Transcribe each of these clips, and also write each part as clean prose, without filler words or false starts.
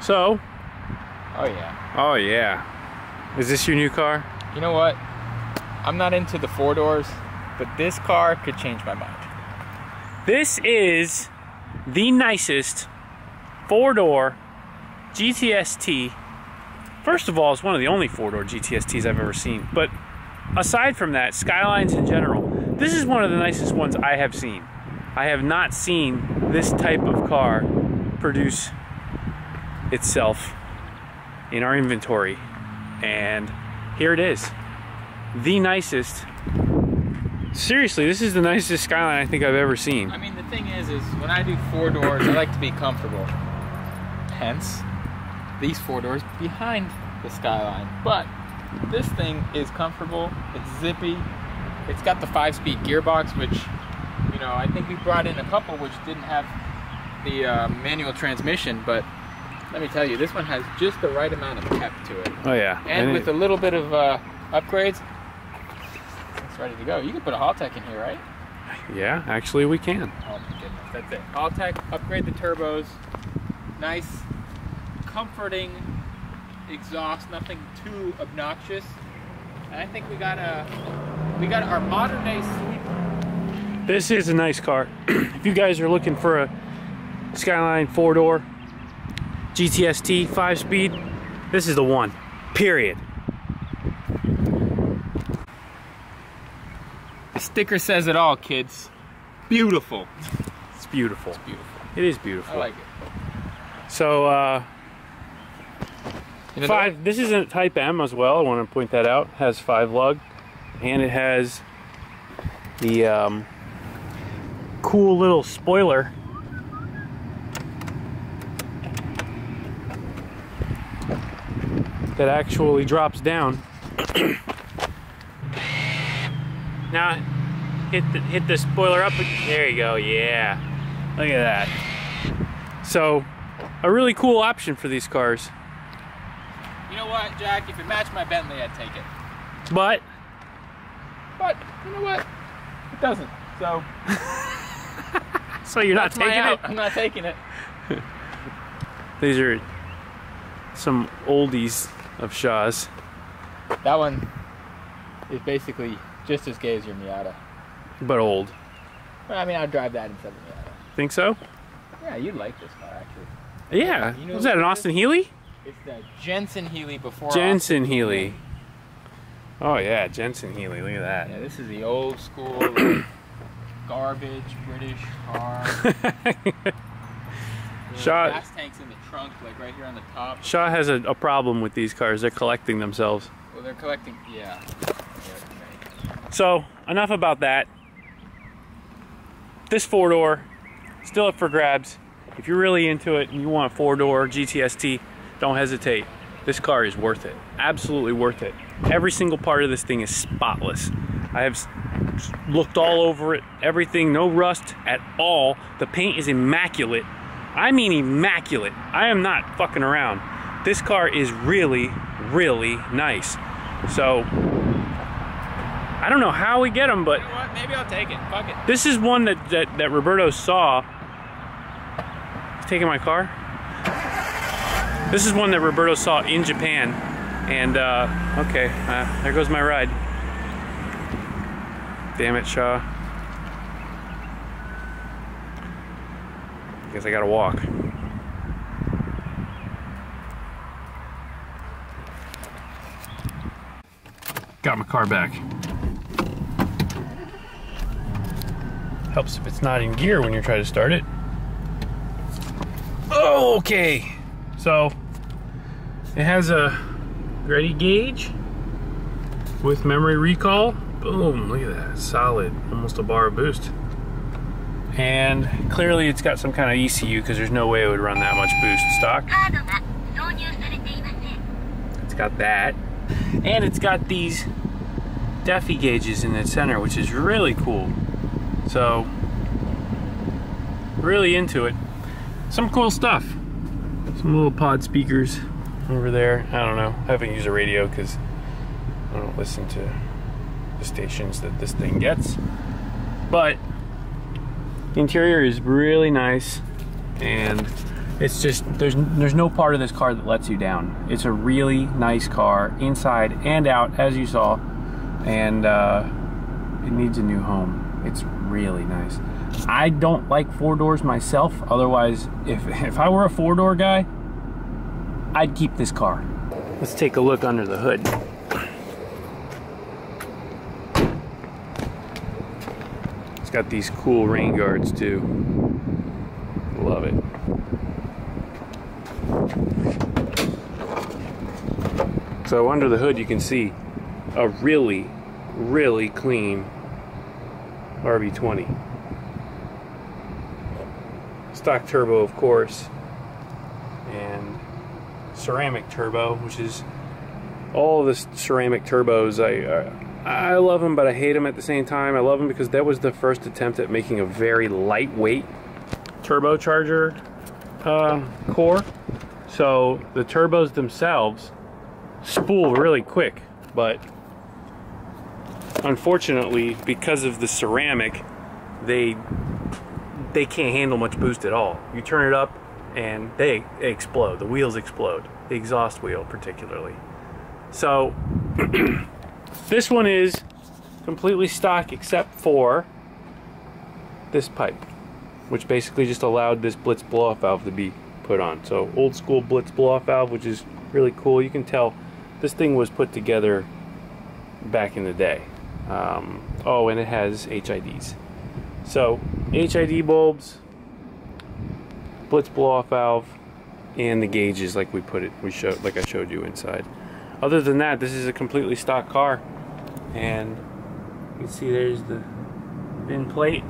So? Oh yeah. Oh yeah. Is this your new car? You know what? I'm not into the 4 doors, but this car could change my mind. This is the nicest 4-door GTST. First of all, it's one of the only 4-door GTSTs I've ever seen. But aside from that, Skylines in general, this is one of the nicest ones I have seen. I have not seen this type of car produce itself in our inventory. And here it is. The nicest. Seriously, this is the nicest Skyline I think I've ever seen. I mean, the thing is when I do 4 doors, I like to be comfortable. Hence, these 4 doors behind the Skyline. But this thing is comfortable, it's zippy, it's got the 5-speed gearbox, which, you know, I think we brought in a couple which didn't have the manual transmission, but let me tell you, this one has just the right amount of pep to it. Oh yeah. And with a little bit of upgrades, it's ready to go. You can put a Haltech in here, right? Yeah, actually we can. Oh my goodness, that's it. Haltech, upgrade the turbos, nice, comforting exhaust, nothing too obnoxious. And I think we got our modern day sleeper. This is a nice car. If you guys are looking for a Skyline 4-door GTST 5-speed, this is the one. Period. The sticker says it all, kids. Beautiful. It's beautiful. It's beautiful. It is beautiful. I like it. So, this is a Type M as well. I want to point that out. It has 5 lug, and it has the cool little spoiler that actually drops down. Now, hit the spoiler up. There you go. Yeah, look at that. So, a really cool option for these cars. You know what, Jack? If it matched my Bentley, I'd take it. But you know what? It doesn't. So. So you're not taking it? I'm not taking it. These are some oldies of Shaw's. That one is basically just as gay as your Miata. But old. Well, I mean, I'd drive that instead of Miata. Think so? Yeah, you'd like this car, actually. Yeah. You know, was that an Austin Healey? It's the Jensen Healey before Jensen Healey. Oh yeah, Jensen Healey. Look at that. Yeah, this is the old school like, garbage British car. Shaw, gas tanks in the trunk, like right here on the top. Shaw has a problem with these cars. They're collecting themselves. Well, they're collecting, yeah. So, enough about that. This 4-door, still up for grabs. If you're really into it and you want a 4-door GTST, don't hesitate. This car is worth it. Absolutely worth it. Every single part of this thing is spotless. I have looked all over it. Everything, no rust at all. The paint is immaculate. I mean immaculate. I am not fucking around. This car is really, really nice. So, I don't know how we get them, but... You know what? Maybe I'll take it. Fuck it. This is one that Roberto saw. He's taking my car? This is one that Roberto saw in Japan. And, okay, there goes my ride. Damn it, Shaw. Guess I gotta walk. Got my car back. Helps if it's not in gear when you're trying to start it. Oh, okay. So, it has a ready gauge with memory recall. Boom, look at that, solid, almost a bar of boost. And clearly it's got some kind of ECU because there's no way it would run that much boost stock. It's got that. And it's got these Defi gauges in the center, which is really cool. So, really into it. Some cool stuff. Some little pod speakers over there. I don't know. I haven't used a radio because I don't listen to the stations that this thing gets. But the interior is really nice, and It's just, there's no part of this car that lets you down. It's a really nice car, inside and out, as you saw, and it needs a new home. It's really nice. I don't like four doors myself. Otherwise, if I were a four door guy, I'd keep this car. Let's take a look under the hood. It's got these cool rain guards too. Love it. So under the hood you can see a really, really clean RB20. Stock turbo, of course, and ceramic turbo, which is all of the ceramic turbos. I love them, but I hate them at the same time. I love them because that was the first attempt at making a very lightweight turbocharger core. So the turbos themselves spool really quick, but unfortunately, because of the ceramic, they can't handle much boost at all. You turn it up and they explode. The wheels explode. The exhaust wheel particularly. So this one is completely stock except for this pipe, which basically just allowed this Blitz blow-off valve to be put on. So old school Blitz blow-off valve, which is really cool. You can tell this thing was put together back in the day. Oh, and it has HIDs. So HID bulbs, Blitz blow-off valve, and the gauges like I showed you inside. Other than that, this is a completely stock car, and you can see there's the VIN plate.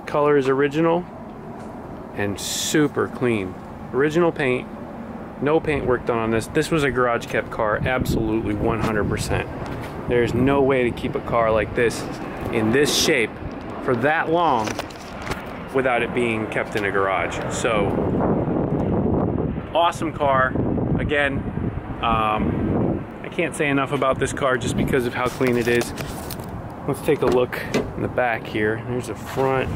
Color is original and super clean. Original paint, no paint work done on this. This was a garage kept car, absolutely 100%. There's no way to keep a car like this in this shape for that long without it being kept in a garage. So awesome car. Again, I can't say enough about this car just because of how clean it is. Let's take a look in the back here. There's the front,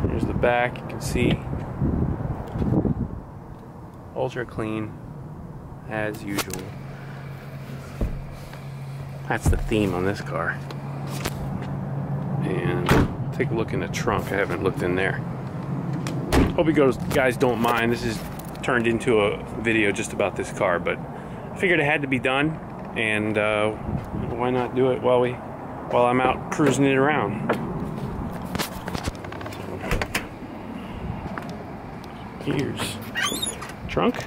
there's the back. You can see ultra clean as usual. That's the theme on this car. And take a look in the trunk. I haven't looked in there. Hope you guys don't mind. This is turned into a video just about this car, but I figured it had to be done, and why not do it while I'm out cruising it around. Here's trunk.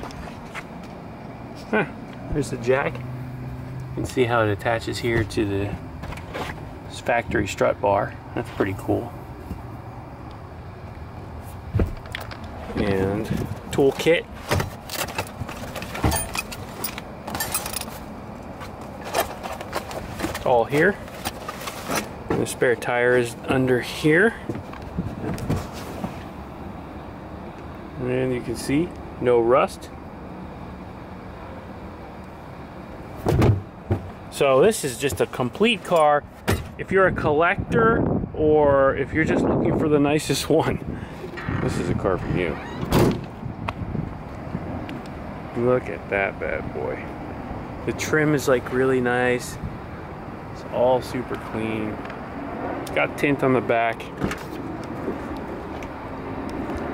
Huh, there's the jack. You can see how it attaches here to the factory strut bar. That's pretty cool. And toolkit. It's all here. And the spare tire is under here. And you can see no rust. So this is just a complete car. If you're a collector or if you're just looking for the nicest one, this is a car for you. Look at that bad boy. The trim is like really nice. It's all super clean. It's got tint on the back.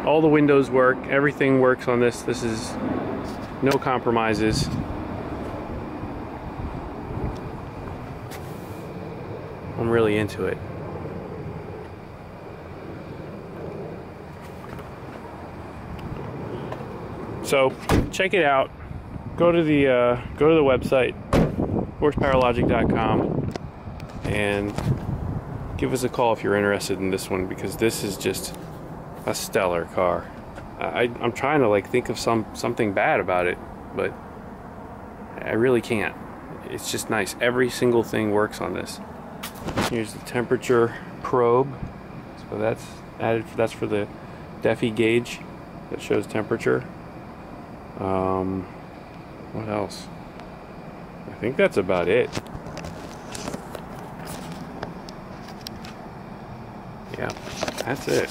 All the windows work. Everything works on this. This is no compromises. I'm really into it. So check it out. Go to the website, horsepowerlogic.com, and give us a call if you're interested in this one, because this is just a stellar car. I'm trying to like think of something bad about it, but I really can't. It's just nice. Every single thing works on this. Here's the temperature probe. So that's added. That's for the DEFI gauge that shows temperature. What else? I think that's about it. Yeah, that's it.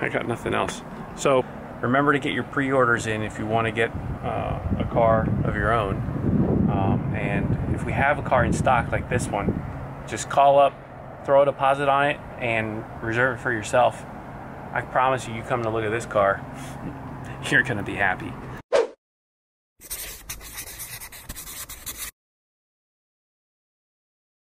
I got nothing else. So remember to get your pre-orders in if you want to get a car of your own. And if we have a car in stock like this one, just call up, throw a deposit on it, and reserve it for yourself. I promise you, you come to look at this car, you're going to be happy.